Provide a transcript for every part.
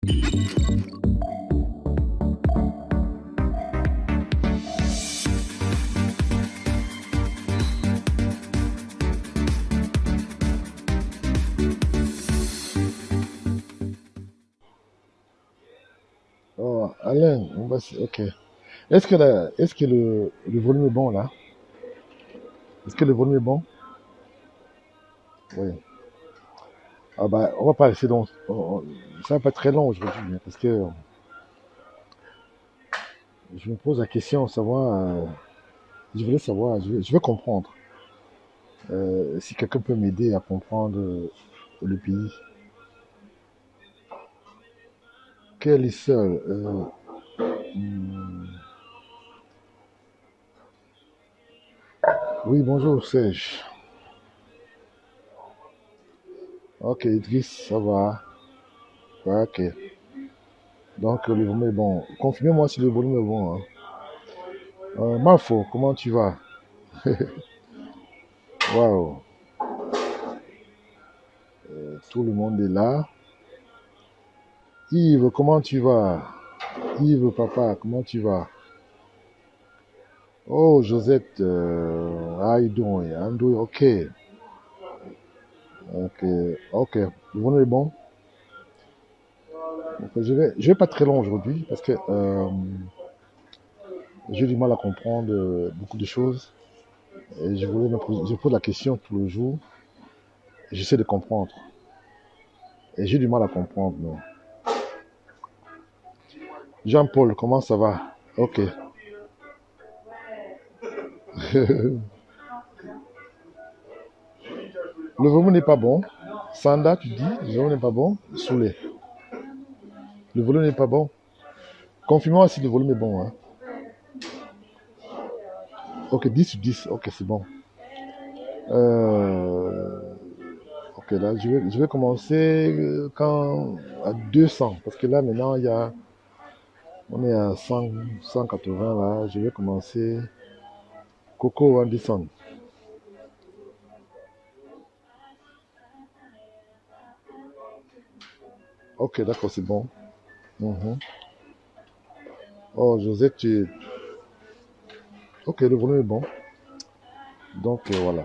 Oh, Alain, ok. Est-ce que le volume est bon là? Est-ce que le volume est bon? Oui. Ah bah, on va pas rester dans. Ça va pas être très long aujourd'hui, hein, parce que je me pose la question, savoir. Je voulais savoir, je veux comprendre. Si quelqu'un peut m'aider à comprendre le pays. Quelle est seule hmm, Oui, bonjour Serge. Ok, Idriss, ça va. Ouais, ok. Donc le volume est bon. Confirmez-moi si le volume est bon, hein. Mafo, comment tu vas? Waouh, tout le monde est là. Yves, comment tu vas? Yves, papa, comment tu vas? Oh, Josette, how you doing? I'm doing okay. Ok, ok. Le volume est bon. Donc, je vais pas très long aujourd'hui parce que j'ai du mal à comprendre beaucoup de choses. Et je pose la question tout le jour. J'essaie de comprendre. Et j'ai du mal à comprendre. Jean-Paul, comment ça va? Ok. Le volume n'est pas bon. Sanda, tu dis, le volume n'est pas bon. Soulé. Le volume n'est pas bon. Confirme-moi si le volume est bon, hein. Ok, 10 sur 10. Ok, c'est bon. Euh, ok, là, je vais commencer à 200. Parce que là, maintenant, on est à 100, 180 là. Je vais commencer. Coco Anderson. Ok, d'accord, c'est bon. Mhm. Oh, José, tu. Ok, le volume est bon. Donc, voilà.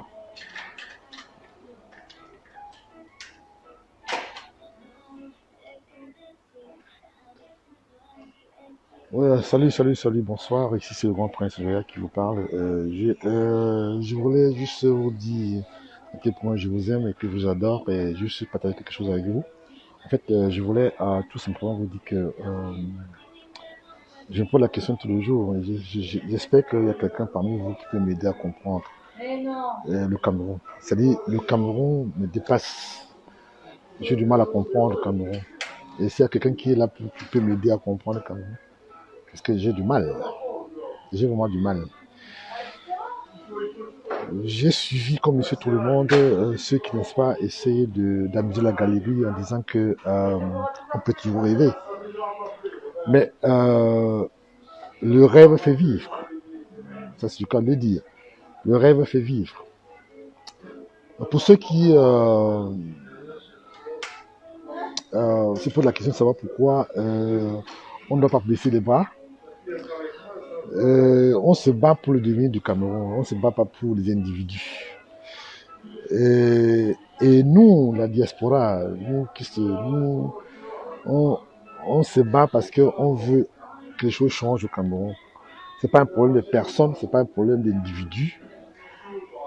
Ouais, salut, bonsoir. Ici, c'est le grand prince Réa qui vous parle. Je voulais juste vous dire à quel point je vous aime et que je vous adore et juste partager quelque chose avec vous. En fait, je voulais tout simplement vous dire que je me pose la question tous les jours. J'espère qu'il y a quelqu'un parmi vous qui peut m'aider à comprendre le Cameroun. C'est-à-dire, le Cameroun me dépasse. J'ai du mal à comprendre le Cameroun. Et s'il y a quelqu'un qui est là qui peut m'aider à comprendre le Cameroun, parce que j'ai du mal. J'ai vraiment du mal. J'ai suivi, comme monsieur tout le monde, ceux qui, n'est-ce pas, essayer d'amuser la galerie en disant que on peut toujours rêver. Mais le rêve fait vivre. Ça, c'est le cas de le dire. Le rêve fait vivre. Pour ceux qui se posent la question de savoir pourquoi on ne doit pas baisser les bras, on se bat pour le devenir du Cameroun. On ne se bat pas pour les individus. Et nous, la diaspora, on, on se bat parce qu'on veut que les choses changent au Cameroun. C'est pas un problème de personne, c'est pas un problème d'individu.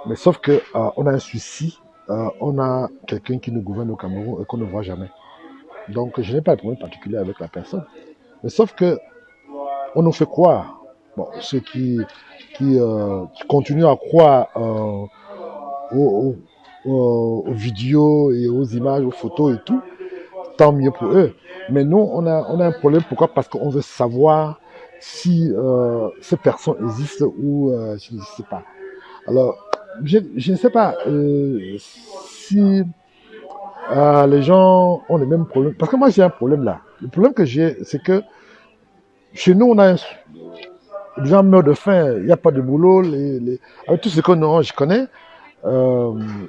Mais sauf que on a un souci, on a quelqu'un qui nous gouverne au Cameroun et qu'on ne voit jamais. Donc je n'ai pas de problème particulier avec la personne. Mais sauf que on nous fait croire, bon, ceux qui continuent à croire aux, aux vidéos et aux images, aux photos et tout, tant mieux pour eux. Mais nous, on a un problème. Pourquoi? Parce qu'on veut savoir si ces personnes existent ou si n'existent pas. Alors, je ne sais pas si les gens ont les mêmes problèmes. Parce que moi, j'ai un problème là. Le problème que j'ai, c'est que chez nous, les gens meurent de faim. Il n'y a pas de boulot. Avec tout ce que je connais,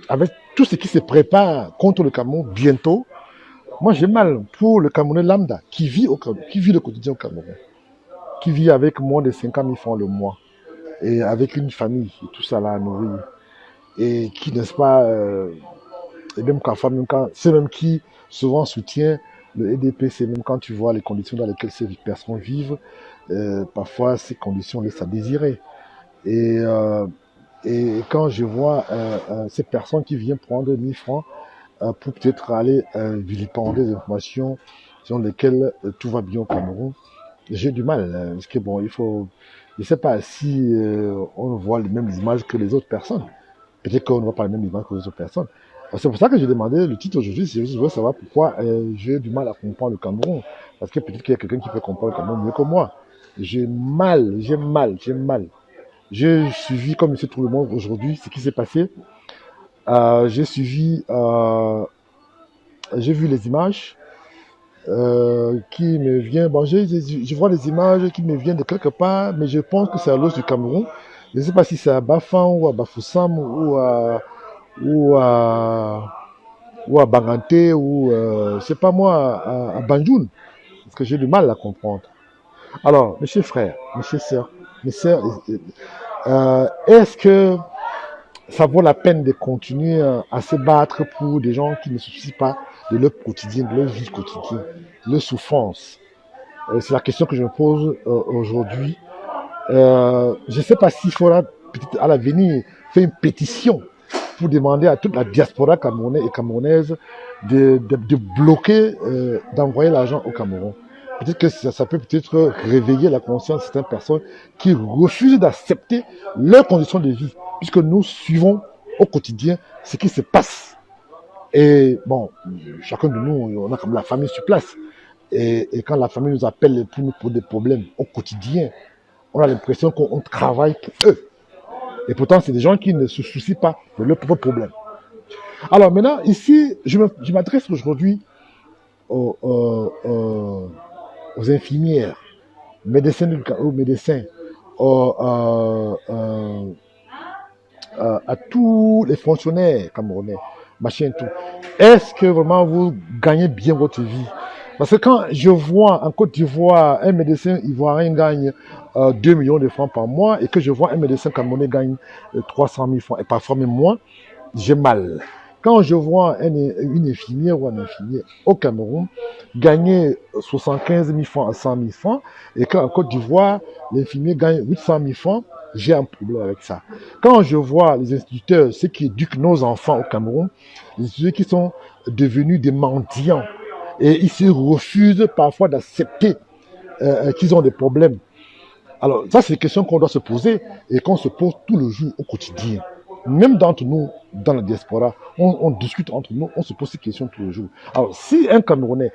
avec tout ce qui se prépare contre le Cameroun bientôt, Moi, j'ai mal pour le Camerounais lambda qui vit le quotidien au Cameroun, qui vit avec moins de 50 000 francs le mois et avec une famille et tout ça là à nourrir et qui, n'est-ce pas, et même parfois, même quand, c'est même qui souvent soutient le EDP, c'est même quand tu vois les conditions dans lesquelles ces personnes vivent, parfois ces conditions laissent à désirer. Et, euh, et quand je vois ces personnes qui viennent prendre 1000 francs pour peut-être aller vilipender des informations sur lesquelles tout va bien au Cameroun, j'ai du mal. Parce que bon, il faut. Je ne sais pas si on voit les mêmes images que les autres personnes. Peut-être qu'on ne voit pas les mêmes images que les autres personnes. C'est pour ça que j'ai demandé le titre aujourd'hui. Je veux savoir pourquoi j'ai du mal à comprendre le Cameroun. Parce que peut-être qu'il y a quelqu'un qui peut comprendre le Cameroun mieux que moi. J'ai mal. J'ai suivi, comme monsieur tout le monde aujourd'hui, ce qui s'est passé. J'ai suivi, j'ai vu les images qui me viennent. Bon, je vois les images qui me viennent de quelque part, mais je pense que c'est à l'ouest du Cameroun. Je ne sais pas si c'est à Bafan ou à Bafoussam ou à, ou à Banganté ou, c'est pas moi, à Banjoun. Parce que j'ai du mal à comprendre. Alors, mes chers frères, mes chers sœurs, mes sœurs, est-ce que ça vaut la peine de continuer à se battre pour des gens qui ne se soucient pas de leur quotidien, de leur vie quotidienne, de leur souffrance? C'est la question que je me pose aujourd'hui. Je ne sais pas s'il faudra peut-être à l'avenir faire une pétition pour demander à toute la diaspora camerounaise et camerounaise de bloquer, d'envoyer l'argent au Cameroun. Peut-être que ça peut peut-être réveiller la conscience de certaines personnes qui refusent d'accepter leurs conditions de vie, puisque nous suivons au quotidien ce qui se passe. Et bon, chacun de nous, on a comme la famille sur place. Et quand la famille nous appelle pour nous poser des problèmes au quotidien, on a l'impression qu'on travaille pour eux. Et pourtant, c'est des gens qui ne se soucient pas de leurs propres problèmes. Alors maintenant, ici, je m'adresse aujourd'hui aux infirmières, aux médecins, à tous les fonctionnaires camerounais, machin tout. Est-ce que vraiment vous gagnez bien votre vie? Parce que quand je vois en Côte d'Ivoire un médecin ivoirien gagne 2 millions de francs par mois et que je vois un médecin camerounais gagne 300 000 francs et parfois même moins, j'ai mal. Quand je vois une infirmière ou un infirmier au Cameroun gagner 75 000 francs à 100 000 francs et qu'en Côte d'Ivoire, l'infirmier gagne 800 000 francs, j'ai un problème avec ça. Quand je vois les instituteurs, ceux qui éduquent nos enfants au Cameroun, les instituteurs qui sont devenus des mendiants et ils se refusent parfois d'accepter qu'ils ont des problèmes. Alors, ça, c'est des questions qu'on doit se poser et qu'on se pose tout le jour au quotidien. Même d'entre nous, dans la diaspora, on discute entre nous, on se pose ces questions tous les jours. Alors, si les Camerounais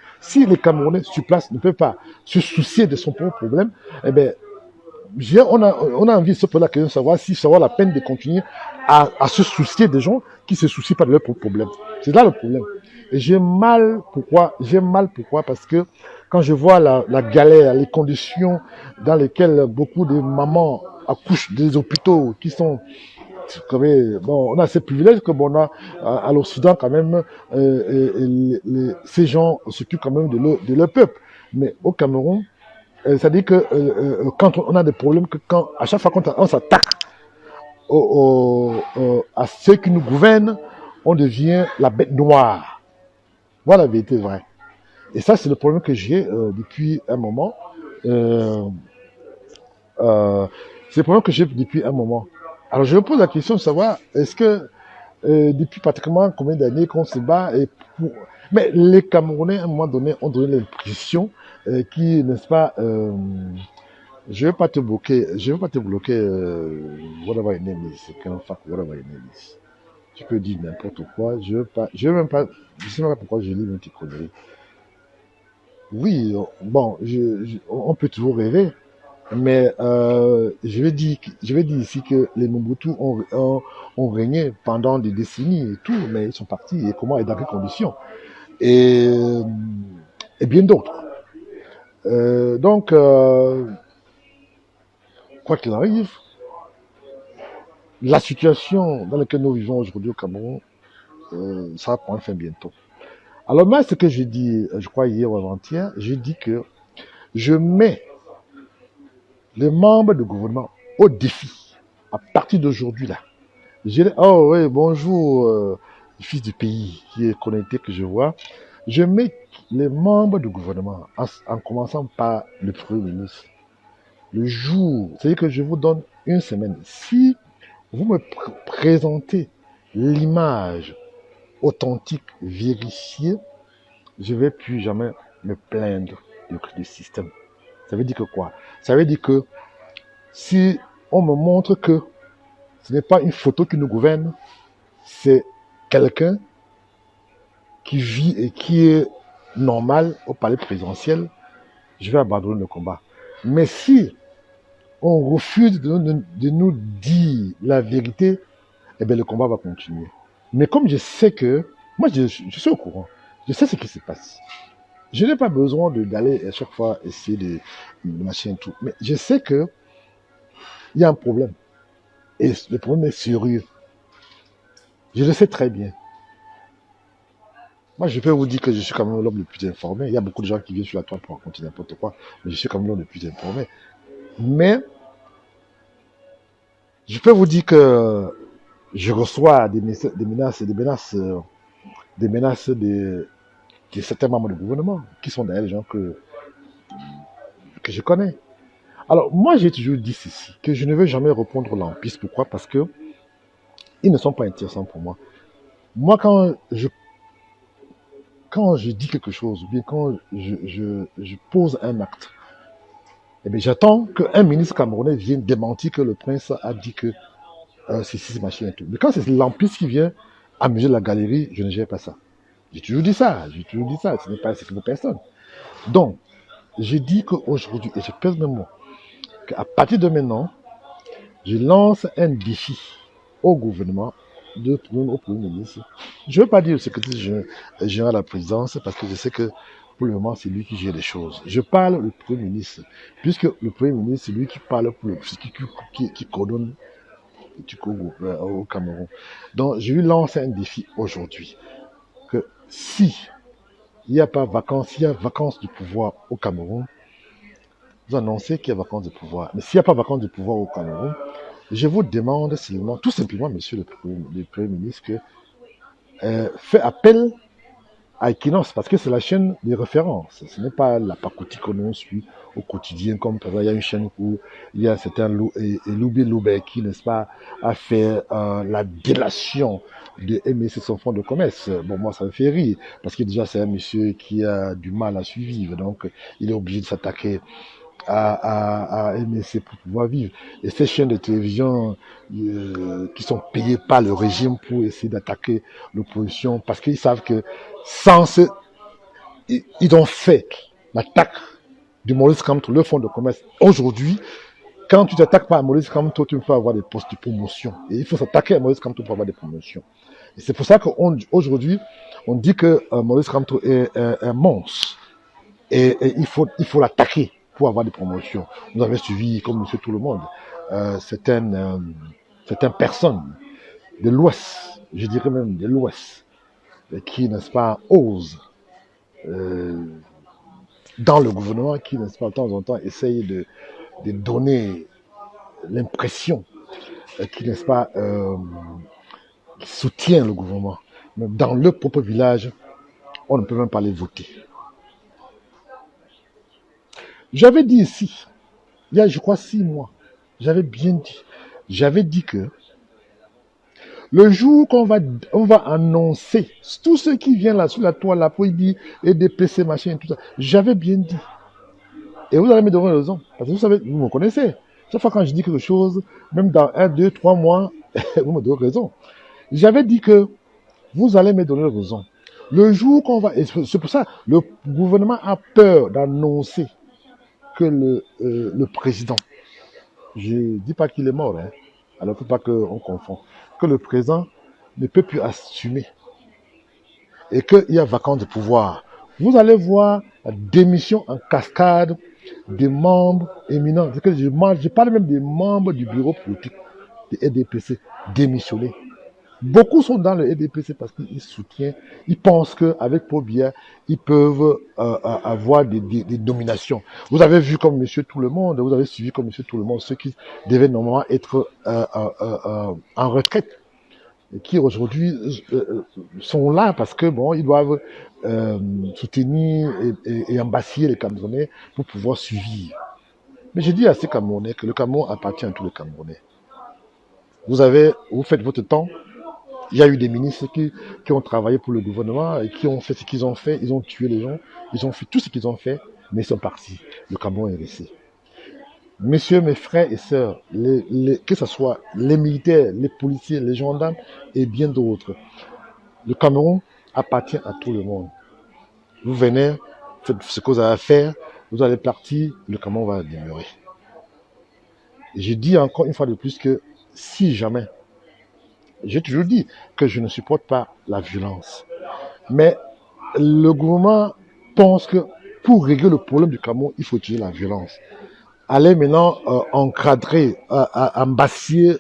sur place ne peuvent pas se soucier de son propre problème, eh bien, on a envie de se poser la question de savoir si ça vaut la peine de continuer à se soucier des gens qui ne se soucient pas de leurs propres problèmes. C'est là le problème. Et j'ai mal pourquoi parce que quand je vois la galère, les conditions dans lesquelles beaucoup de mamans accouchent des hôpitaux qui sont bon, on a ces privilèges que bon, on a à l'Occident quand même, ces gens s'occupent quand même de leur peuple. Mais au Cameroun, ça dit que quand on a des problèmes, à chaque fois qu'on s'attaque à ceux qui nous gouvernent, on devient la bête noire. Voilà la vérité vraie. Et ça, c'est le problème que j'ai depuis un moment. Euh, c'est le problème que j'ai depuis un moment. Alors, je me pose la question de savoir, est-ce que depuis pratiquement combien d'années qu'on se bat Mais les Camerounais, à un moment donné, ont donné l'impression qui, n'est-ce pas, je ne vais pas te bloquer, whatever your name is, whatever your name is. Tu peux dire n'importe quoi, je ne sais même pas pourquoi je lis une petite connerie. Oui, bon, on peut toujours rêver, mais je vais dire ici que les Mobutu ont régné pendant des décennies et tout, mais ils sont partis et comment et dans quelles conditions et, et bien d'autres. Donc, quoi qu'il arrive, la situation dans laquelle nous vivons aujourd'hui au Cameroun, ça va prendre fin bientôt. Alors moi, ce que j'ai dit, je crois hier ou avant-hier, j'ai dit que je mets les membres du gouvernement au défi à partir d'aujourd'hui là. Oh oui, bonjour, fils du pays qui est connecté que je vois. Je mets les membres du gouvernement, en commençant par le Premier ministre, le jour, c'est-à-dire que je vous donne une semaine. Si vous me présentez l'image authentique, vérifiée, je ne vais plus jamais me plaindre du système. Ça veut dire que quoi? Ça veut dire que si on me montre que ce n'est pas une photo qui nous gouverne, c'est quelqu'un qui vit et qui est normal au palais présidentiel, je vais abandonner le combat. Mais si on refuse de nous dire la vérité, eh bien le combat va continuer. Mais comme je sais que, moi je suis au courant, je sais ce qui se passe. Je n'ai pas besoin d'aller à chaque fois essayer de machin et tout. Mais je sais que il y a un problème. Et le problème est sérieux. Je le sais très bien. Moi, je peux vous dire que je suis quand même l'homme le plus informé. Il y a beaucoup de gens qui viennent sur la toile pour raconter n'importe quoi. Mais je suis quand même l'homme le plus informé. Mais, je peux vous dire que je reçois des menaces de certains membres du gouvernement, qui sont d'ailleurs les gens que je connais. Alors, moi, j'ai toujours dit ceci, que je ne veux jamais reprendre l'empire. Pourquoi? Parce que ils ne sont pas intéressants pour moi. Moi, quand je dis quelque chose, ou bien quand je pose un acte, eh bien, j'attends qu'un ministre camerounais vienne démentir que le prince a dit que c'est si machin et tout. Mais quand c'est l'empire qui vient amuser la galerie, je ne gère pas ça. J'ai toujours dit ça, ce n'est pas ce que pour personne. Donc, je dis qu'aujourd'hui, et je pèse mes mots, qu'à partir de maintenant, je lance un défi au gouvernement, au Premier ministre. Je ne veux pas dire au secrétaire général de la présidence, parce que je sais que pour le moment, c'est lui qui gère les choses. Je parle au Premier ministre, puisque le Premier ministre, c'est lui qui parle pour qui coordonne au Cameroun. Donc, je lui lance un défi aujourd'hui, que si il n'y a pas vacances, s'il y a vacances du pouvoir au Cameroun, vous annoncez qu'il y a vacances de pouvoir. Mais s'il n'y a pas vacances de pouvoir au Cameroun, je vous demande seulement, tout simplement, monsieur le Premier ministre, que fait appel à Equinox, parce que c'est la chaîne de référence. Ce n'est pas la pacotille que l'on suit au quotidien, comme par exemple, il y a une chaîne où il y a certains Loubi Loubet qui, n'est-ce pas, a fait la délation de MSC son fonds de commerce. Bon, moi, ça me fait rire, parce que déjà, c'est un monsieur qui a du mal à suivre, donc il est obligé de s'attaquer à MSC pour pouvoir vivre. Et ces chaînes de télévision qui sont payées par le régime pour essayer d'attaquer l'opposition, parce qu'ils savent que sans ce... Ils ont fait l'attaque de Maurice Kamto, le fonds de commerce. Aujourd'hui, quand tu t'attaques pas à Maurice Kamto, tu peux avoir des postes de promotion. Et il faut s'attaquer à Maurice Kamto pour avoir des promotions. Et c'est pour ça qu'aujourd'hui, on dit que Maurice Kamto est un monstre. Et il faut l'attaquer pour avoir des promotions. Vous avez suivi, comme monsieur tout le monde, certaines personnes de l'Ouest, je dirais même de l'Ouest, qui, n'est-ce pas, osent, dans le gouvernement, qui, n'est-ce pas, de temps en temps, essayent de donner l'impression, qui, n'est-ce pas, soutient le gouvernement. Mais dans leur propre village, on ne peut même pas les voter. J'avais dit ici, il y a, je crois, 6 mois, j'avais dit que le jour qu'on va annoncer tout ce qui vient là sur la toile, là, pour dire et des PC, machin, tout ça, j'avais bien dit. Et vous allez me donner raison. Parce que vous savez, vous me connaissez. Chaque fois quand je dis quelque chose, même dans 1, 2, 3 mois, vous me donnez raison. J'avais dit que vous allez me donner raison. Le jour qu'on va... Et c'est pour ça, le gouvernement a peur d'annoncer que le président, je ne dis pas qu'il est mort, hein, alors il ne faut pas qu'on confond, que le président ne peut plus assumer et qu'il y a vacances de pouvoir. Vous allez voir la démission en cascade des membres éminents. Je parle même des membres du bureau politique de EDPC démissionnés. Beaucoup sont dans le EDPC parce qu'ils soutiennent, ils pensent qu'avec Pobia, ils peuvent avoir des dominations. Vous avez vu comme Monsieur Tout le Monde, vous avez suivi comme Monsieur Tout le Monde ceux qui devaient normalement être en retraite et qui aujourd'hui sont là parce que bon, ils doivent soutenir et embasser les Camerounais pour pouvoir suivre. Mais je dis à ces Camerounais que le Cameroun appartient à tous les Camerounais. Vous faites votre temps. Il y a eu des ministres qui ont travaillé pour le gouvernement et qui ont fait ce qu'ils ont fait. Ils ont tué les gens. Ils ont fait tout ce qu'ils ont fait, mais ils sont partis. Le Cameroun est resté. Messieurs, mes frères et sœurs, que ce soit les militaires, les policiers, les gendarmes et bien d'autres, le Cameroun appartient à tout le monde. Vous venez, faites ce que vous avez à faire, vous allez partir, le Cameroun va demeurer. Et je dis encore une fois de plus que si jamais, j'ai toujours dit que je ne supporte pas la violence, mais le gouvernement pense que pour régler le problème du Cameroun, il faut utiliser la violence. Aller maintenant encadrer, embassier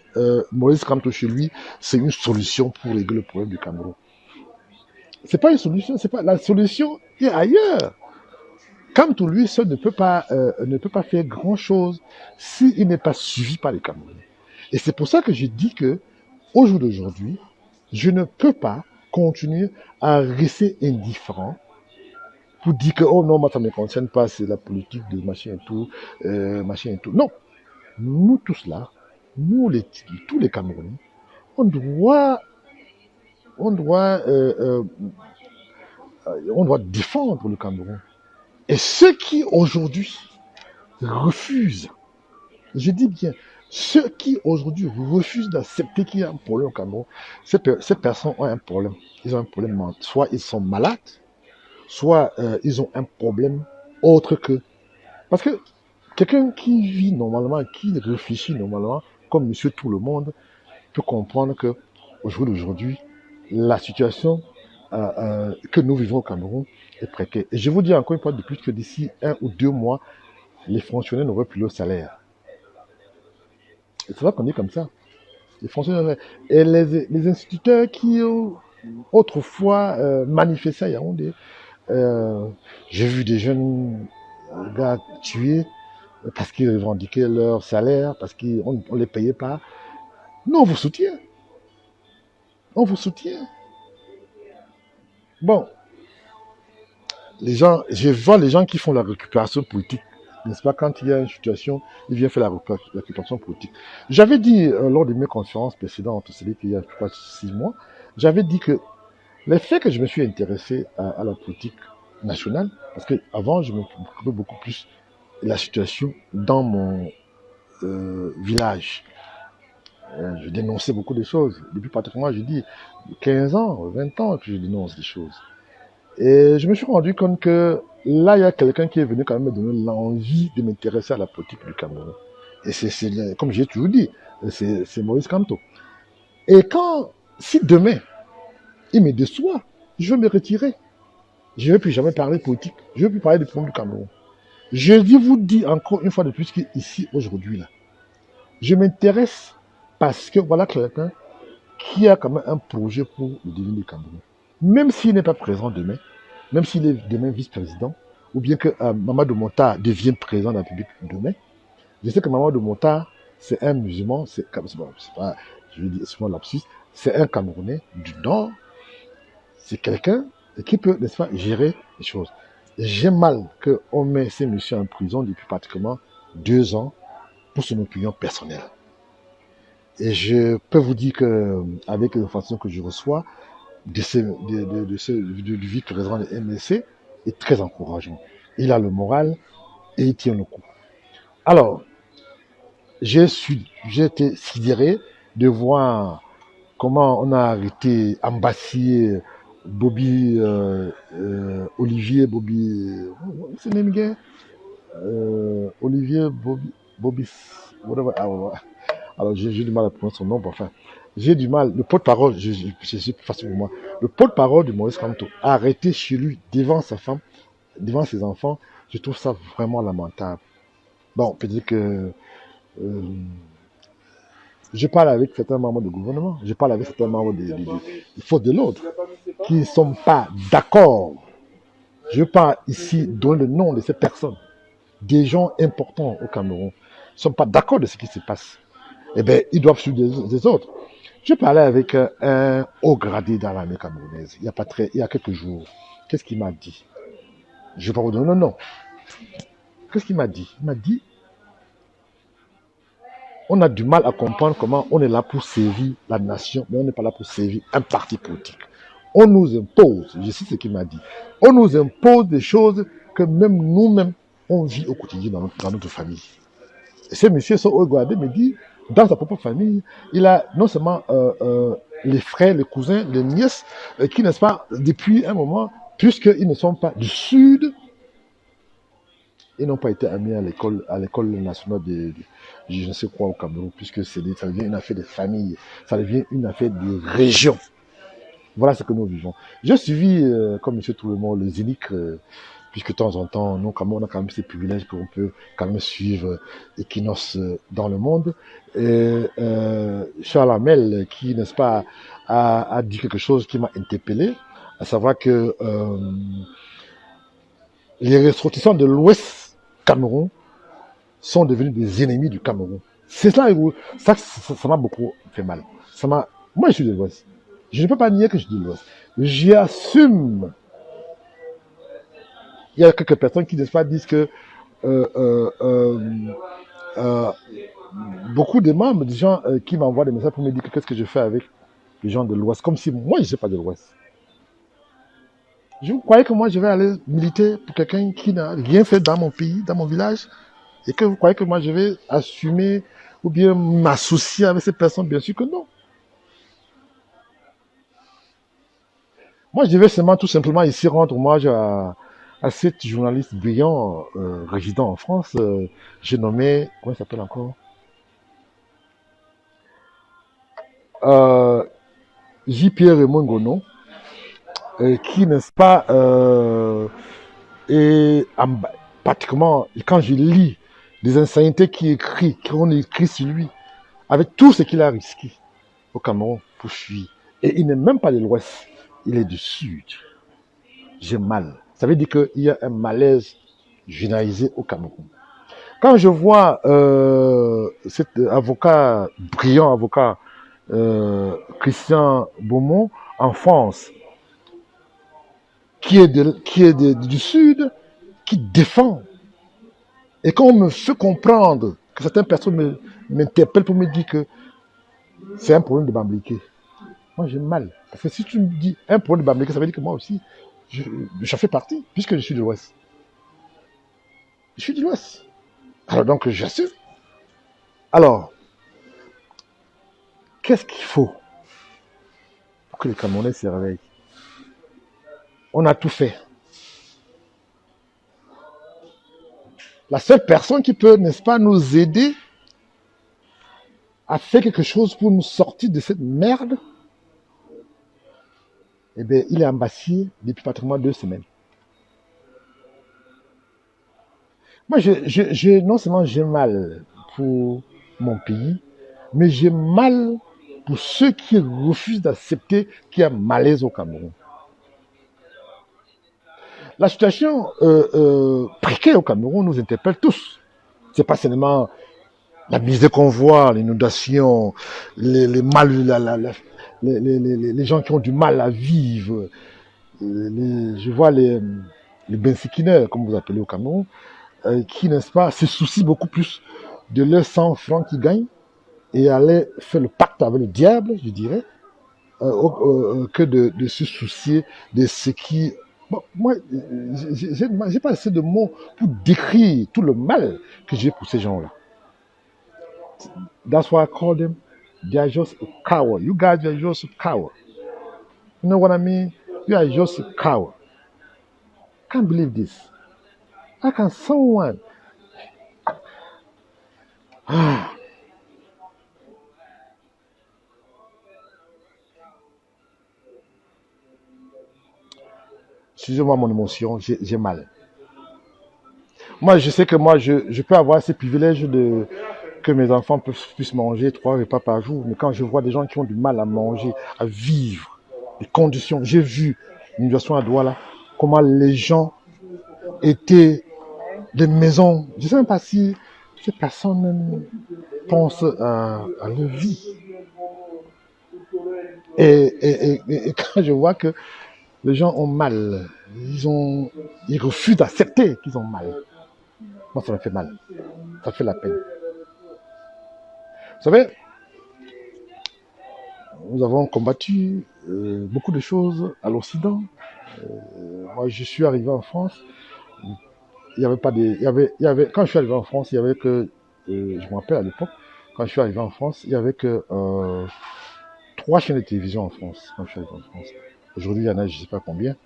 Maurice Kamto chez lui, c'est une solution pour régler le problème du Cameroun. C'est pas une solution, c'est pas la solution est ailleurs. Kamto lui seul ne peut pas faire grand chose s'il n'est pas suivi par les Camerounais. Et c'est pour ça que je dis que au jour d'aujourd'hui, je ne peux pas continuer à rester indifférent pour dire que oh non, moi ça ne me concerne pas, c'est la politique de machin et tout, machin et tout. Non, nous tous là, tous les Camerounais, on doit, on doit, euh, on doit défendre le Cameroun. Et ceux qui aujourd'hui refusent, je dis bien, ceux qui aujourd'hui refusent d'accepter qu'il y a un problème au Cameroun, ces personnes ont un problème. Ils ont un problème mental. Soit ils sont malades, soit ils ont un problème autre que. Parce que quelqu'un qui vit normalement, qui réfléchit normalement, comme Monsieur Tout le Monde, peut comprendre que aujourd'hui, la situation que nous vivons au Cameroun est précaire. Et je vous dis encore une fois de plus que d'ici 1 ou 2 mois, les fonctionnaires n'auraient plus leur salaire. Et c'est vrai qu'on dit comme ça. Les fonctionnaires et les instituteurs qui autrefois manifestaient à Yaoundé, j'ai vu des jeunes gars tués parce qu'ils revendiquaient leur salaire, parce qu'on ne les payait pas. Nous, on vous soutient. On vous soutient. Bon, je vois les gens qui font la récupération politique, n'est-ce pas, quand il y a une situation, ils viennent faire la récupération politique. J'avais dit, lors de mes conférences précédentes, celui qu'il y a, je crois, 6 mois, j'avais dit que les faits que je me suis intéressé à la politique nationale, parce qu'avant, je me préoccupais beaucoup plus de la situation dans mon village. Je dénonçais beaucoup de choses. Depuis pratiquement, j'ai dit, 15 ans, 20 ans que je dénonce des choses. Et je me suis rendu compte que là, il y a quelqu'un qui est venu quand même me donner l'envie de m'intéresser à la politique du Cameroun. Et comme j'ai toujours dit, c'est Maurice Kamto. Et si demain, il me déçoit, je vais me retirer. Je ne vais plus jamais parler politique. Je ne vais plus parler des problèmes du Cameroun. Vous dis encore une fois de plus qu'ici, aujourd'hui, là, je m'intéresse parce que voilà quelqu'un qui a quand même un projet pour le devenir du Cameroun. Même s'il n'est pas présent demain, même s'il est demain vice-président, ou bien que Mamadou Monta devienne président de la République demain, je sais que Mamadou Monta, c'est un musulman, c'est pas, je vais dire, c'est mon lapsus, c'est un Camerounais du Nord, c'est quelqu'un qui peut, n'est-ce pas, gérer les choses. J'ai mal qu'on met ces messieurs en prison depuis pratiquement 2 ans pour son opinion personnelle. Et je peux vous dire que, avec l'information que je reçois, du vice-président de MLC est très encourageant. Il a le moral et il tient le coup. Alors, j'ai été sidéré de voir comment on a arrêté Ambassier, Olivier Bobby, c'est le même Olivier Bobby, whatever, alors j'ai du mal à prononcer son nom, enfin, j'ai du mal, le porte-parole, je suis plus facile pour moi, le porte-parole de Maurice Kamto, arrêté chez lui, devant sa femme, devant ses enfants, je trouve ça vraiment lamentable. Bon, peut-être que Je parle avec certains membres du gouvernement, je parle avec certains membres des forces de l'ordre qui ne sont pas d'accord. Je parle ici donner le nom de ces personnes, des gens importants au Cameroun, ne sont pas d'accord de ce qui se passe. Eh bien, ils doivent suivre des autres. Je parlais avec un haut gradé dans l'armée camerounaise, il y a quelques jours. Qu'est-ce qu'il m'a dit? Je ne vais pas vous donner le nom. Qu'est-ce qu'il m'a dit? Il m'a dit, on a du mal à comprendre comment on est là pour servir la nation, mais on n'est pas là pour servir un parti politique. On nous impose, je sais ce qu'il m'a dit, on nous impose des choses que même nous-mêmes, on vit au quotidien dans notre famille. Et ce monsieur, son haut gradé, me dit, dans sa propre famille, il a non seulement les frères, les cousins, les nièces, qui, n'est-ce pas, depuis un moment, puisqu'ils ne sont pas du Sud, ils n'ont pas été amenés à l'école nationale de je ne sais quoi au Cameroun, puisque ça devient une affaire de famille, ça devient une affaire de région. Voilà ce que nous vivons. J'ai suivi, comme monsieur tout le monde, le Zénith, puisque de temps en temps, nous, on a quand même ces privilèges qu'on peut quand même suivre Equinox dans le monde. Et Charles Hamel, qui, n'est-ce pas, a dit quelque chose qui m'a interpellé, à savoir que les ressortissants de l'Ouest Cameroun sont devenus des ennemis du Cameroun. C'est ça, ça m'a beaucoup fait mal. Moi, je suis de l'Ouest. Je ne peux pas nier que je suis de l'Ouest. J'y assume. Il y a quelques personnes qui, n'est-ce pas, disent que beaucoup de membres, des gens qui m'envoient des messages pour me dire qu'est-ce que je fais avec les gens de l'Ouest, comme si moi, je ne suis pas de l'Ouest. Je croyais que moi, je vais aller militer pour quelqu'un qui n'a rien fait dans mon pays, dans mon village, et que vous croyez que moi, je vais assumer ou bien m'associer avec ces personnes. Bien sûr que non. Moi, je vais seulement tout simplement ici rendre hommage à cet journaliste brillant résident en France. J'ai nommé, comment il s'appelle encore J. Pierre Raymond Gonon, qui, n'est-ce pas, est pratiquement, quand je lis des insanités qu'on écrit sur lui, avec tout ce qu'il a risqué au Cameroun pour fuir. Et il n'est même pas de l'Ouest, il est du Sud. J'ai mal. Ça veut dire qu'il y a un malaise généralisé au Cameroun. Quand je vois cet avocat, brillant avocat, Christian Beaumont, en France, qui est du Sud, qui défend, et quand on me fait comprendre que certaines personnes m'interpellent pour me dire que c'est un problème de Bambliqué, moi j'ai mal. Parce que si tu me dis un problème de Bambliqué, ça veut dire que moi aussi, j'en fais partie, puisque je suis de l'Ouest. Je suis de l'Ouest. Alors donc j'assume. Alors, qu'est-ce qu'il faut pour que les Camerounais se réveillent? On a tout fait. La seule personne qui peut, n'est-ce pas, nous aider à faire quelque chose pour nous sortir de cette merde, eh bien, il est embassy depuis pratiquement 2 semaines. Moi, non seulement j'ai mal pour mon pays, mais j'ai mal pour ceux qui refusent d'accepter qu'il y a malaise au Cameroun. La situation précaire au Cameroun nous interpelle tous. C'est pas seulement la misère qu'on voit, l'inondation, les gens qui ont du mal à vivre. Je vois les bensikineurs, comme vous appelez au Cameroun, qui, n'est-ce pas, se soucient beaucoup plus de leurs 100 francs qu'ils gagnent et allaient faire le pacte avec le diable, je dirais, que de se soucier de ce qui... Bon, moi, j'ai pas assez de mots pour décrire tout le mal que j'ai pour ces gens-là. That's why I call them, they are just a coward. You guys are just a coward. You know what I mean? You are just a coward. Can't believe this. How can someone... Excusez-moi mon émotion, j'ai mal. Moi, je sais que moi, je peux avoir ces privilèges que mes enfants puissent manger 3 repas par jour. Mais quand je vois des gens qui ont du mal à manger, à vivre, les conditions, j'ai vu l'inondation à Douala, comment les gens étaient des maisons. Je ne sais même pas si ces personnes même pensent à leur vie. Et quand je vois que les gens ont mal, ils refusent d'accepter qu'ils ont mal. Moi, ça me fait mal. Ça fait la peine. Vous savez, nous avons combattu beaucoup de choses à l'Occident. Moi, je suis arrivé en France. Il y avait pas des, quand je suis arrivé en France, il y avait que, je me rappelle à l'époque, quand je suis arrivé en France, il y avait que 3 chaînes de télévision en France. Quand je suis arrivé en France. Aujourd'hui, il y en a, je ne sais pas combien.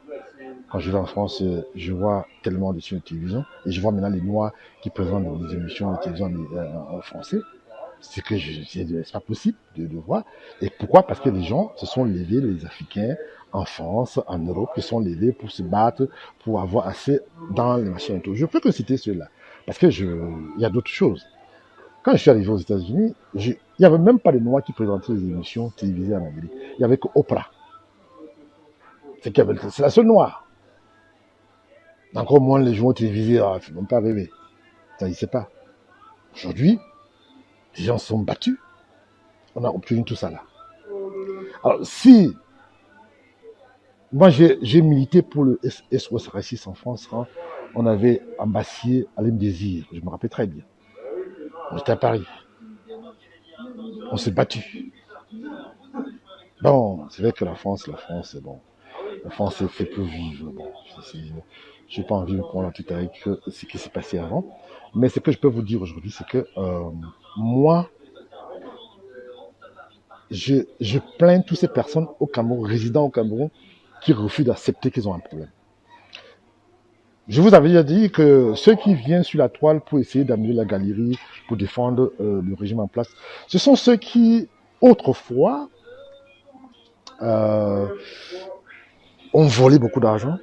Quand je vais en France, je vois tellement de chaînes de télévision et je vois maintenant les Noirs qui présentent des émissions de télévision en français. C'est que c'est pas possible de voir. Et pourquoi? Parce que les gens se sont levés, les Africains, en France, en Europe, qui sont levés pour se battre, pour avoir assez dans les machines. Je peux que citer ceux-là. Parce que il y a d'autres choses. Quand je suis arrivé aux États-Unis, il n'y avait même pas de Noirs qui présentaient les émissions télévisées en Amérique. Il n'y avait que Oprah. C'est la seule Noire. Encore moins les journaux télévisés, ne faut même pas rêver. Ça n'existe pas. Aujourd'hui, les gens se sont battus. On a obtenu tout ça là. Alors, si moi j'ai milité pour le SOS Racisme en France, quand on avait ambassadé Alain Désir, je me rappelle très bien. On était à Paris. On s'est battu. Bon, c'est vrai que la France, bon. La France est fait pour vivre. Bon, je n'ai pas envie de prendre tout avec ce qui s'est passé avant. Mais ce que je peux vous dire aujourd'hui, c'est que moi, je plains toutes ces personnes au Cameroun, résidant au Cameroun, qui refusent d'accepter qu'ils ont un problème. Je vous avais déjà dit que ceux qui viennent sur la toile pour essayer d'amener la galerie, pour défendre le régime en place, ce sont ceux qui, autrefois, ont volé beaucoup d'argent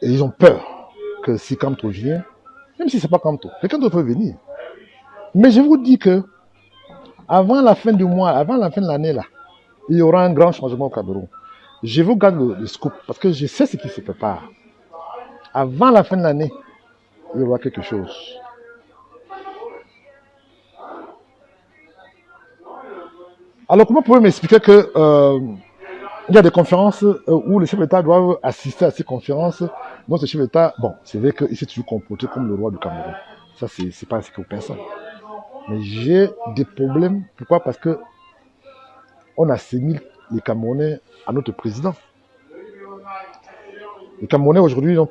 et ils ont peur que si Kamto vient, même si c'est pas Kamto, quelqu'un d'autre peut venir. Mais je vous dis que avant la fin du mois, avant la fin de l'année là, il y aura un grand changement au Cameroun. Je vous garde le scoop parce que je sais ce qui se prépare. Avant la fin de l'année, il y aura quelque chose. Alors, comment pouvez-vous m'expliquer que il y a des conférences où les chefs d'État doivent assister à ces conférences, dont ce chef d'État, bon, c'est vrai qu'il s'est toujours comporté comme le roi du Cameroun. Ça, c'est pas un secret pour personne. Mais j'ai des problèmes. Pourquoi? Parce que on assimile les Camerounais à notre président. Les Camerounais aujourd'hui on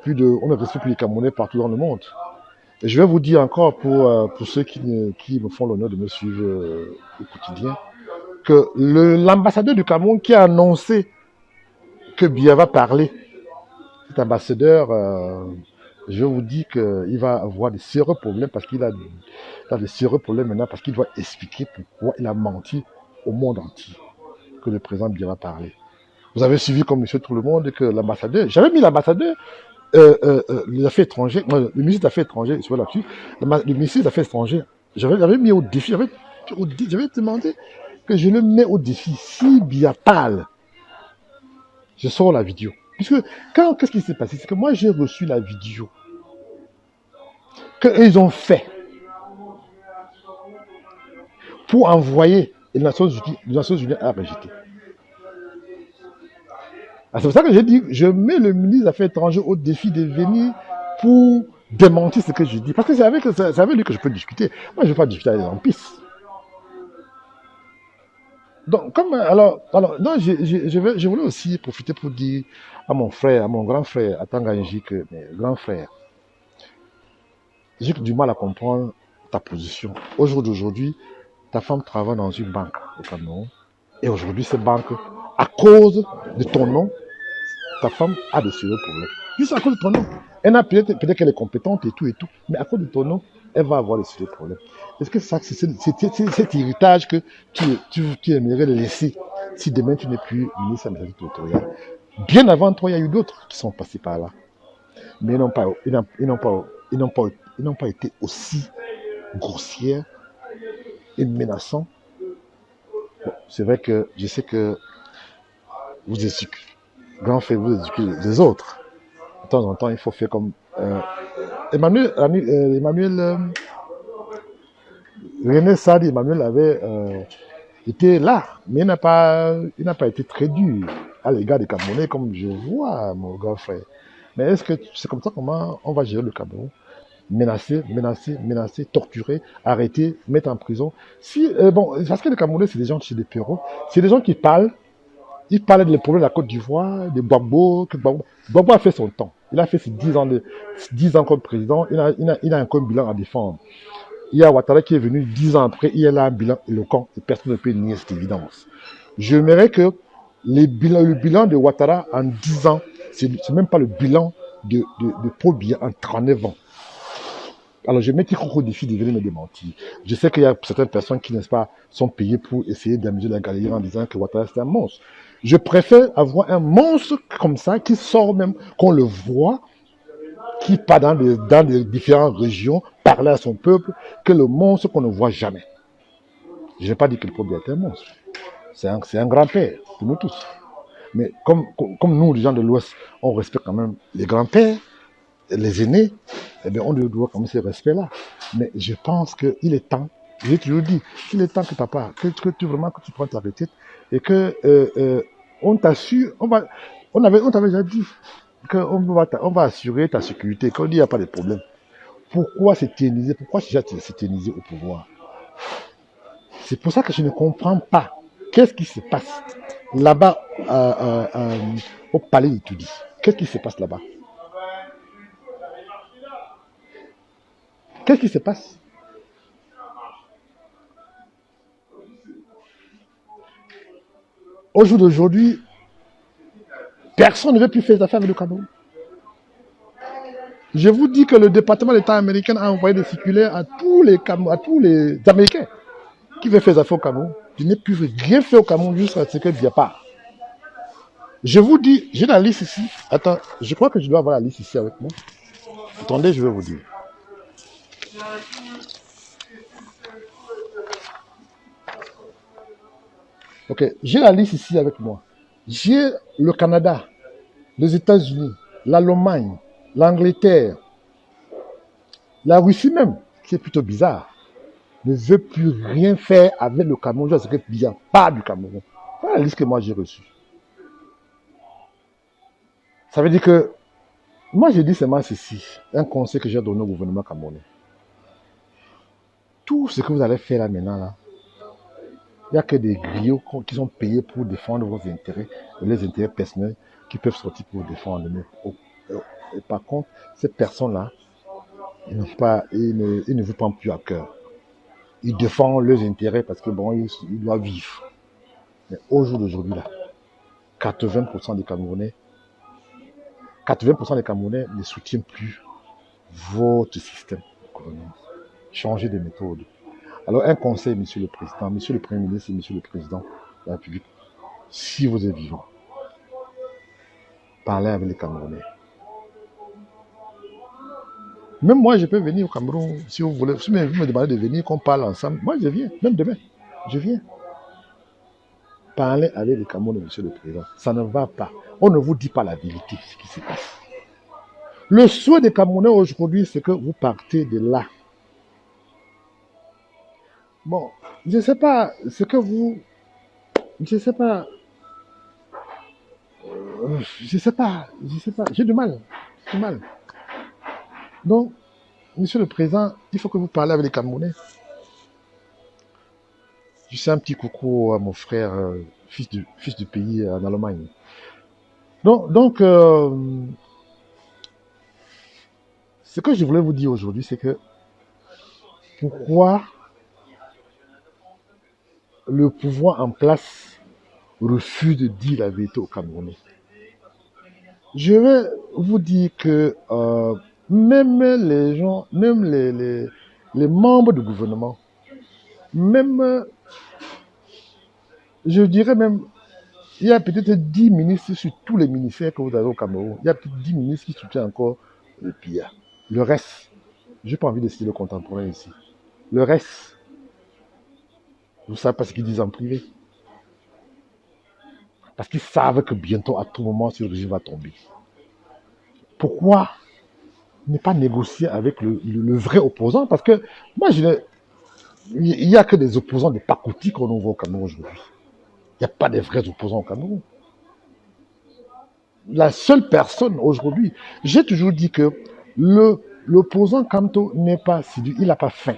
ne respecte plus les Camerounais partout dans le monde. Et je vais vous dire encore pour ceux qui me font l'honneur de me suivre au quotidien, que l'ambassadeur du Cameroun qui a annoncé que Biya va parler, cet ambassadeur, je vous dis qu'il va avoir des sérieux problèmes parce qu'il a des sérieux problèmes maintenant parce qu'il doit expliquer pourquoi il a menti au monde entier que le président Biya va parler. Vous avez suivi comme monsieur tout le monde que l'ambassadeur, j'avais mis l'ambassadeur les affaires étrangères, le ministre des Affaires étrangères, je là-dessus, le ministre des Affaires étrangères, j'avais mis au défi, j'avais demandé que je le mets au défi. Si Biya parle, je sors la vidéo. Puisque, qu'est-ce qui s'est passé? C'est que moi, j'ai reçu la vidéo qu'ils ont fait pour envoyer les Nations Unies à rejeter. C'est pour ça que j'ai dit, je mets le ministre des Affaires étrangères au défi de venir pour démentir ce que je dis. Parce que c'est avec lui que je peux discuter. Moi, je ne veux pas discuter avec les rampis. Donc, non, je voulais aussi profiter pour dire à mon frère, à mon grand frère, à Tanganji, que mes grands frères, j'ai du mal à comprendre ta position. Aujourd'hui, ta femme travaille dans une banque au Cameroun. Et aujourd'hui, cette banque, à cause de ton nom, ta femme a de sérieux problèmes. Juste à cause de ton nom. Elle a peut-être qu'elle est compétente et tout, mais à cause de ton nom, elle va avoir de sérieux problèmes. Est-ce que c'est cet héritage que tu aimerais laisser si demain tu n'es plus ministre de l'administration territoriale? Bien avant toi, il y a eu d'autres qui sont passés par là. Mais ils n'ont pas été aussi grossières et menaçant. Bon, c'est vrai que je sais que vous éduquez, grand frère, vous éduquez les autres. De temps en temps, il faut faire comme Emmanuel René Sadi. Emmanuel avait était là, mais il n'a pas été très dur à l'égard des Camerounais, comme je vois, mon grand frère. Mais est-ce que c'est comme ça comment on va gérer le Cameroun? Menacer, menacer, menacer, torturer, arrêter, mettre en prison. Si, bon, parce que les Camerounais, c'est des gens chez des Perrault, c'est des gens qui parlent. Ils parlaient des problèmes de la Côte d'Ivoire, de Gbagbo. Gbagbo a fait son temps. Il a fait ses 10 ans comme président. Il a un bilan à défendre. Il y a Ouattara qui est venu 10 ans après. Il a un bilan éloquent et personne ne peut nier cette évidence. J'aimerais que le bilan de Ouattara en 10 ans, c'est même pas le bilan de Paul Biya en 39 ans. Alors, je mets Tikoko au défi de venir me démentir. Je sais qu'il y a certaines personnes qui, n'est-ce pas, sont payées pour essayer d'amuser la galerie en disant que Ouattara c'est un monstre. Je préfère avoir un monstre comme ça qui sort même, qu'on le voit, qui part dans les différentes régions, parler à son peuple, que le monstre qu'on ne voit jamais. Je n'ai pas dit que le peuple est un monstre. C'est un grand-père pour nous tous. Mais comme nous, les gens de l'Ouest, on respecte quand même les grands-pères, les aînés, eh bien, on doit quand même ce respect-là. Mais je pense qu'il est temps, j'ai toujours dit, qu'il est temps que papa, que tu prends ta retraite et que on t'assure, on t'avait déjà dit qu'on va assurer ta sécurité, qu'on dit qu'il n'y a pas de problème. Pourquoi s'éterniser? Pourquoi s'éterniser au pouvoir? C'est pour ça que je ne comprends pas. Qu'est-ce qui se passe là-bas au palais d'Itoudi? Qu'est-ce qui se passe là-bas? Qu'est-ce qui se passe? Au jour d'aujourd'hui, personne ne veut plus faire des affaires avec le Cameroun. Je vous dis que le département d'État américain a envoyé des circulaires à tous les Américains qui veulent faire des affaires au Cameroun. Je n'ai plus rien fait au Cameroun jusqu'à ce que Biya part. Je vous dis, j'ai la liste ici. Attends, je crois que je dois avoir la liste ici avec moi. Attendez, je vais vous dire. Ok, j'ai la liste ici avec moi. J'ai le Canada, les États-Unis, l'Allemagne, l'Angleterre, la Russie même, qui est plutôt bizarre, ne veut plus rien faire avec le Cameroun. Je sais que Biya part du Cameroun. Voilà la liste que moi j'ai reçue. Ça veut dire que, moi j'ai dit seulement ceci, un conseil que j'ai donné au gouvernement camerounais. Tout ce que vous allez faire là maintenant, là, il n'y a que des griots qui sont payés pour défendre vos intérêts, et les intérêts personnels qui peuvent sortir pour défendre le mieux. Et par contre, ces personnes-là, ils ne vous prennent plus à cœur. Ils défendent leurs intérêts parce que bon, ils doivent vivre. Mais au jour d'aujourd'hui, là, 80% des Camerounais ne soutiennent plus votre système de gouvernement. Changez de méthode. Alors, un conseil, monsieur le président, monsieur le premier ministre et monsieur le président de la République, si vous êtes vivant, parlez avec les Camerounais. Même moi, je peux venir au Cameroun, si vous voulez. Si vous me demandez de venir, qu'on parle ensemble, moi, je viens, même demain. Je viens. Parlez avec les Camerounais, monsieur le président. Ça ne va pas. On ne vous dit pas la vérité, ce qui se passe. Le souhait des Camerounais aujourd'hui, c'est que vous partez de là. Bon, je ne sais pas ce que vous... Je ne sais pas... Je ne sais pas. J'ai du mal. Donc, monsieur le président, il faut que vous parlez avec les Camerounais. Je sais un petit coucou à mon frère, fils du pays en Allemagne. Donc ce que je voulais vous dire aujourd'hui, c'est que pourquoi le pouvoir en place refuse de dire la vérité aux Camerounais. Je vais vous dire que même les gens, même les membres du gouvernement, même, je dirais même, il y a peut-être 10 ministres sur tous les ministères que vous avez au Cameroun. Il y a peut-être 10 ministres qui soutiennent encore le PIA. Le reste, je n'ai pas envie de citer le contemporain ici. Le reste, Vous savez pas ce qu'ils disent en privé. Parce qu'ils savent que bientôt, à tout moment, ce régime va tomber. Pourquoi ne pas négocier avec le vrai opposant? Parce que moi, il n'y a que des opposants de pacotille qu'on voit au Cameroun aujourd'hui. Il n'y a pas de vrais opposants au Cameroun. La seule personne aujourd'hui, j'ai toujours dit que l'opposant Kamto n'est pas séduit, il n'a pas faim.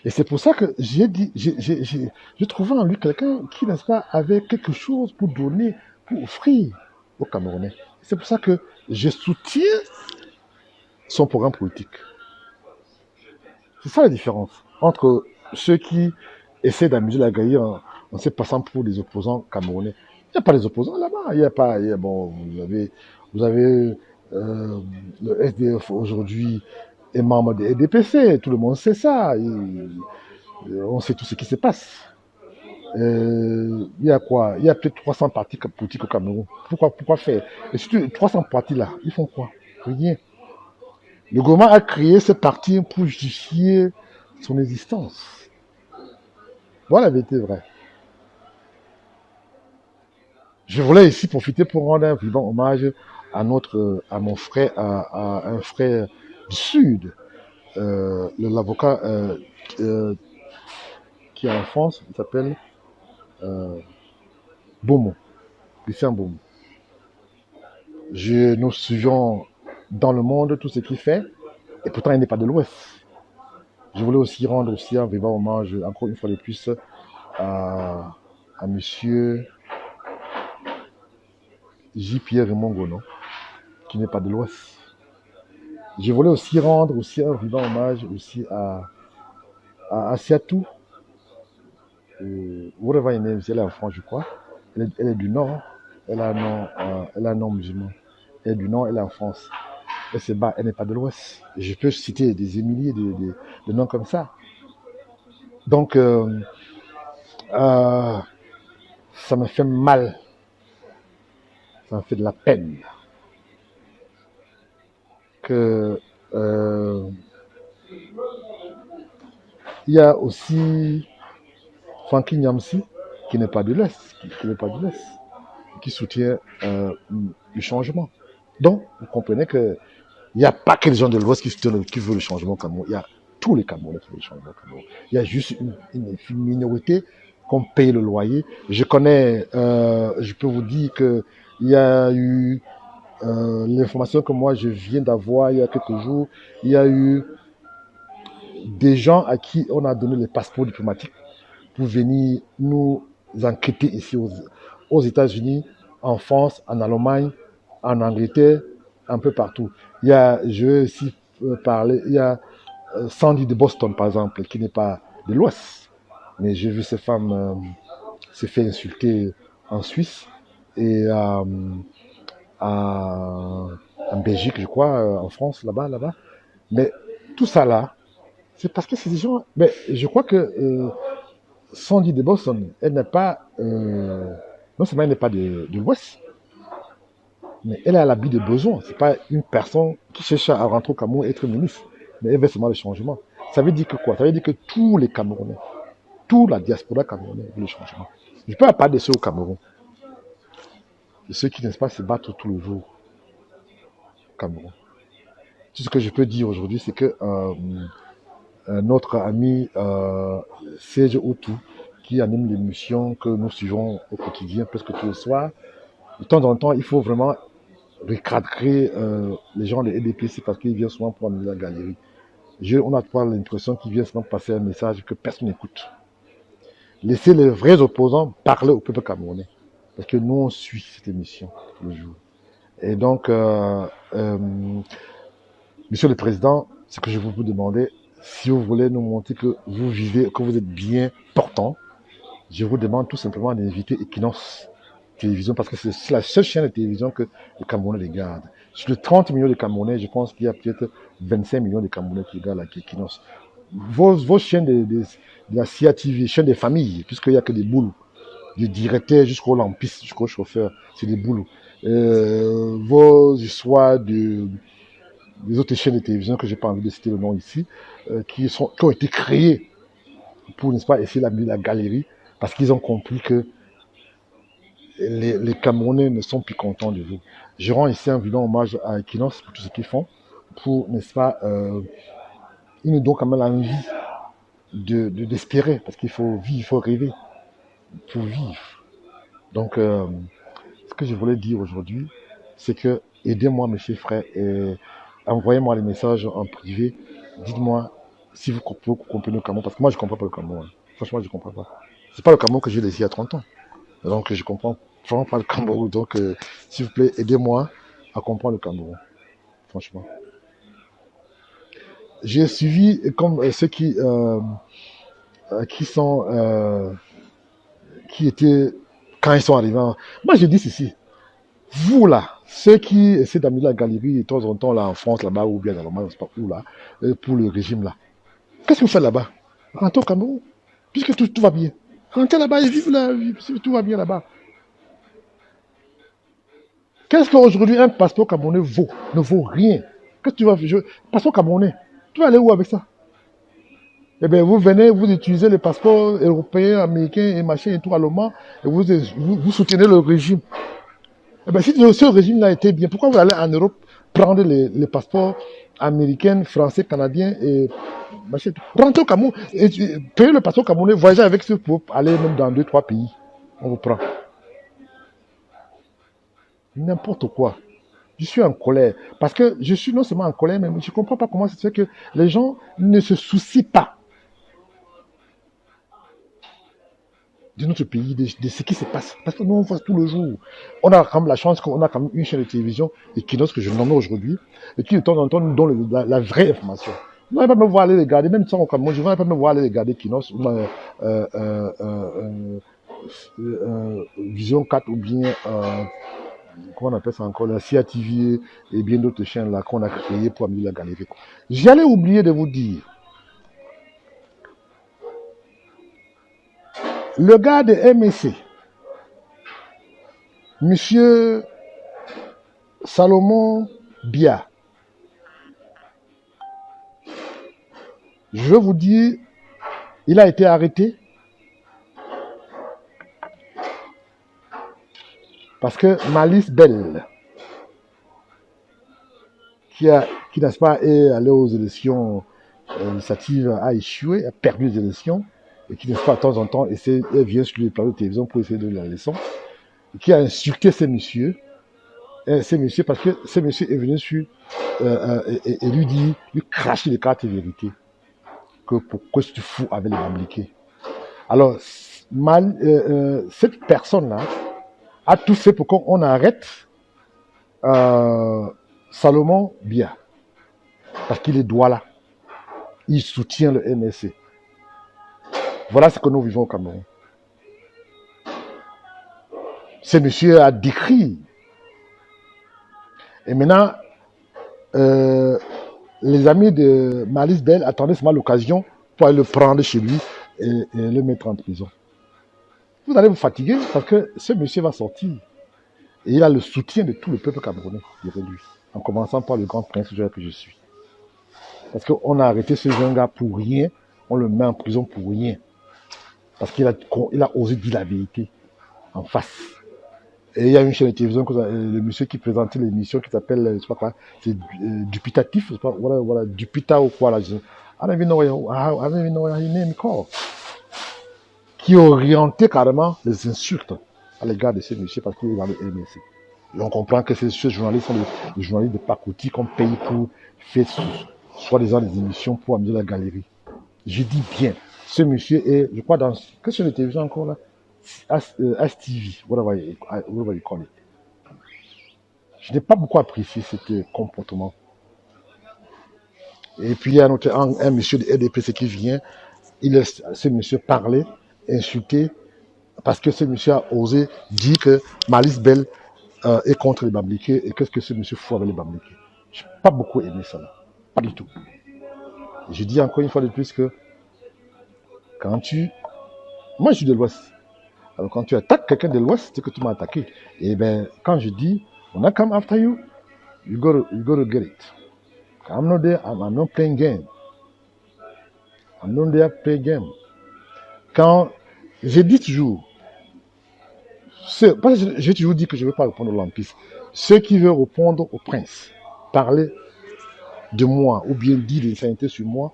Et c'est pour ça que j'ai dit, j'ai trouvé en lui quelqu'un qui, n'est-ce pas, avait quelque chose pour donner, pour offrir aux Camerounais. C'est pour ça que je soutiens son programme politique. C'est ça la différence entre ceux qui essaient d'amuser la gaille en se passant pour des opposants camerounais. Il n'y a pas des opposants là-bas. Il n'y a pas. Bon, vous avez le SDF aujourd'hui est membre des EDPC. Tout le monde sait ça. On sait tout ce qui se passe. Il y a quoi? Il y a peut-être 300 partis politiques au Cameroun. Pourquoi faire? Et surtout, 300 partis là, ils font quoi? Rien. Le gouvernement a créé ce parti pour justifier son existence. Voilà la vérité vraie. Je voulais ici profiter pour rendre un vivant hommage à mon frère, à un frère du Sud, l'avocat qui est en France, il s'appelle Beaumont, Lucien Beaumont. Nous suivons dans le monde tout ce qu'il fait, et pourtant il n'est pas de l'Ouest. Je voulais aussi rendre aussi un vivant hommage, encore une fois de plus, à monsieur J. Pierre Raymond Gonon, qui n'est pas de l'Ouest. Je voulais aussi rendre aussi un vivant hommage aussi à Siatou. Elle est en France, je crois. Elle est du Nord. Elle a un nom musulman. Elle est du Nord, elle est en France. Elle n'est pas de l'Ouest. Je peux citer des milliers de noms comme ça. Donc, ça me fait mal. Ça me fait de la peine que il y a aussi Franky Nyamsi qui n'est pas de l'Est, qui soutient le changement. Donc, vous comprenez que il n'y a pas que les gens de l'Ouest qui veulent le changement au Cameroun. Il y a tous les Camerounais qui veulent le changement au Cameroun. Il y a juste une minorité qu'on paye le loyer. Je connais, je peux vous dire que il y a eu l'information que moi je viens d'avoir il y a quelques jours. Il y a eu des gens à qui on a donné les passeports diplomatiques pour venir nous enquêter ici aux États-Unis, en France, en Allemagne, en Angleterre, un peu partout. Je vais aussi parler, il y a Sandy de Boston, par exemple, qui n'est pas de l'Ouest. Mais j'ai vu ces femmes se faire insulter en Suisse et en Belgique, je crois, en France, là-bas. Mais tout ça là, c'est parce que c'est des gens... Mais je crois que Sandy de Boston, elle n'est pas... non seulement elle n'est pas de l'Ouest, mais elle a l'habit de besoin. C'est pas une personne qui cherche à rentrer au Cameroun et être ministre, mais elle veut seulement le changement. Ça veut dire que quoi? Ça veut dire que tous les Camerounais, toute la diaspora camerounaise veut le changement. Je ne peux pas parler de ceux au Cameroun, de ceux qui, n'est-ce pas, se battent tous les jours au Cameroun. Tout ce que je peux dire aujourd'hui, c'est que notre ami Serge Outou, qui anime l'émission que nous suivons au quotidien, presque tous les soirs, de temps en temps, il faut vraiment recadrer les gens des EDPC parce qu'ils viennent souvent prendre la galerie. On a pas l'impression qu'ils viennent souvent passer un message que personne n'écoute. Laissez les vrais opposants parler au peuple camerounais. Parce que nous, on suit cette émission le jour. Et donc, Monsieur le Président, ce que je veux vous demander, si vous voulez nous montrer que vous vivez, que vous êtes bien portant, je vous demande tout simplement d'inviter Equinox Télévision parce que c'est la seule chaîne de télévision que les Camerounais regardent. Sur les 30 millions de Camerounais, je pense qu'il y a peut-être 25 millions de Camerounais qui regardent la Equinox. Vos chaînes de la CIA TV, chaînes des familles, puisqu'il n'y a que des boules, du directeur jusqu'au lampiste, jusqu'au chauffeur, c'est des boules. Vos histoires des autres chaînes de télévision que j'ai pas envie de citer le nom ici, qui ont été créées pour, n'est-ce pas, essayer d'amener la galerie, parce qu'ils ont compris que les Camerounais ne sont plus contents de vous. Je rends ici un violent hommage à Equinox pour tout ce qu'ils font, pour, n'est-ce pas, ils nous donnent quand même l'envie d'espérer, parce qu'il faut vivre, il faut rêver pour vivre. Donc, ce que je voulais dire aujourd'hui, c'est que aidez-moi, mes chers frères, et envoyez-moi les messages en privé. Dites-moi si vous comprenez le Cameroun, parce que moi, je ne comprends pas le Cameroun. Franchement, je ne comprends pas. C'est pas le Cameroun que j'ai laissé il y a 30 ans. Donc, je comprends vraiment pas le Cameroun. Donc, s'il vous plaît, aidez-moi à comprendre le Cameroun. Franchement. J'ai suivi comme ceux qui sont, qui étaient, quand ils sont arrivés. Moi, je dis ceci. Vous, là, ceux qui essaient d'amener la galerie de temps en temps, là, en France, là-bas, ou bien dans l'Allemagne, je ne sais pas où, là, pour le régime, là. Qu'est-ce que vous faites là-bas? Rentrez au Cameroun, puisque tout va bien. Rentrez là-bas et vivez là, tout va bien là-bas. Qu'est-ce qu'aujourd'hui un passeport camerounais vaut? Ne vaut rien. Qu'est-ce que tu vas faire? Passeport camerounais, tu vas aller où avec ça? Eh bien, vous venez, vous utilisez les passeports européens, américains et machin et tout allemand, et vous soutenez le régime. Eh bien, si ce régime-là était bien, pourquoi vous allez en Europe prendre les passeports américains, français, canadiens et machin? Rentrez au Cameroun, et payez le passeport camerounais, voyagez avec ce pour aller même dans 2-3 pays. On vous prend. N'importe quoi. Je suis en colère. Parce que je suis non seulement en colère, mais je ne comprends pas comment ça se fait que les gens ne se soucient pas de notre pays, de ce qui se passe. Parce que nous, on voit tout le jour. On a quand même la chance qu'on a quand même une chaîne de télévision, Equinox, que je nomme aujourd'hui, et qui de temps en temps nous donne la vraie information. Vous n'allez pas me voir aller regarder, même sans moi, je ne vais pas me voir aller regarder Equinox, ou Vision 4, ou bien, comment on appelle ça encore, la CATV, et bien d'autres chaînes là qu'on a créées pour amener la galerie. J'allais oublier de vous dire, le gars de MSC, Monsieur Salomon Bia, je veux vous dire, il a été arrêté parce que Malice Bell, qui n'est-ce pas, est allé aux élections législatives, a échoué, a perdu les élections, et qui, n'est-ce pas, de temps en temps, elle vient sur les plateaux de télévision pour essayer de donner la leçon, et qui a insulté ces messieurs, parce que ces messieurs est venu sur, et lui cracher les cartes et vérité, que pourquoi tu fous avec les Bambliqués. Alors, cette personne-là a tout fait pour qu'on arrête Salomon Bia, parce qu'il est Douala. Il soutient le MSC. Voilà ce que nous vivons au Cameroun. Ce monsieur a décrit. Et maintenant, les amis de Malice Bell attendaient seulement l'occasion pour aller le prendre chez lui et le mettre en prison. Vous allez vous fatiguer parce que ce monsieur va sortir. Et il a le soutien de tout le peuple camerounais derrière lui. En commençant par le grand prince que je suis. Parce qu'on a arrêté ce jeune gars pour rien. On le met en prison pour rien. Parce qu'il a osé dire la vérité en face. Et il y a une chaîne de télévision, le monsieur qui présentait l'émission qui s'appelle, je sais pas quoi, c'est Dupitatif, je sais pas, voilà, Dupita ou quoi là. I don't even know his name called. Qui orientait carrément les insultes à l'égard de ce monsieur parce qu'il est dans le MSC. Et on comprend que ces journalistes sont les journalistes de pacotille qu'on paye pour faire soi-disant des émissions pour amener la galerie. Je dis bien, ce monsieur est, je crois, dans quelle chaîne de télévision encore là, STV, whatever you call it. Je n'ai pas beaucoup apprécié ce comportement. Et puis il y a un monsieur de RDPC qui vient, il laisse ce monsieur parler, insulter, parce que ce monsieur a osé dire que Malice Bell est contre les Bambliqués et qu'est-ce que ce monsieur fout avec les Bambliqués. Je n'ai pas beaucoup aimé ça là. Pas du tout. Je dis encore une fois de plus que quand moi je suis de l'Ouest. Alors quand tu attaques quelqu'un de l'Ouest, c'est que tu m'as attaqué. Et bien quand je dis, when I come after you, you gotta get it. I'm not there, I'm not playing game. I'm not there to play game. Quand j'ai dit toujours, parce que j'ai toujours dit que je ne veux pas répondre aux lampistes. Ceux qui veulent répondre au prince, parler de moi ou bien dire des insanités sur moi,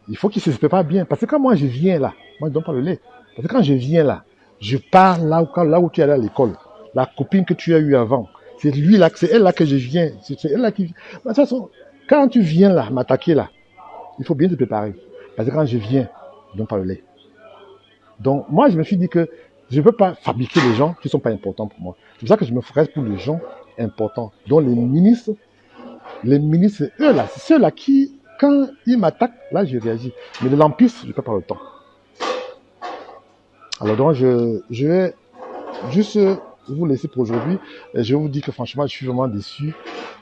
il faut qu'ils ne se préparent bien. Parce que quand moi je viens là, moi je ne donne pas le lait. Parce que quand je viens là, je pars là où tu es allé à l'école. La copine que tu as eue avant, c'est elle là que je viens. C'est elle là qui. De toute façon, quand tu viens là, m'attaquer là, il faut bien te préparer. Parce que quand je viens, je ne donne pas le lait. Donc moi je me suis dit que je ne peux pas fabriquer les gens qui ne sont pas importants pour moi. C'est pour ça que je me ferai pour les gens importants. Donc les ministres, eux là, c'est ceux là qui, quand ils m'attaquent, là je réagis. Mais les lampistes, je ne peux pas le temps. Alors donc je vais juste vous laisser pour aujourd'hui. Et je vous dis que franchement, je suis vraiment déçu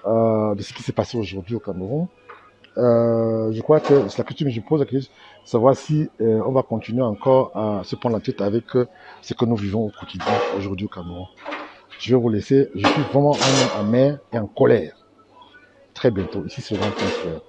de ce qui s'est passé aujourd'hui au Cameroun. Je crois que c'est la question que je pose, la question, savoir si on va continuer encore à se prendre la tête avec ce que nous vivons au quotidien aujourd'hui au Cameroun. Je vais vous laisser. Je suis vraiment en amer et en colère. Très bientôt. Ici, c'est Jean-François.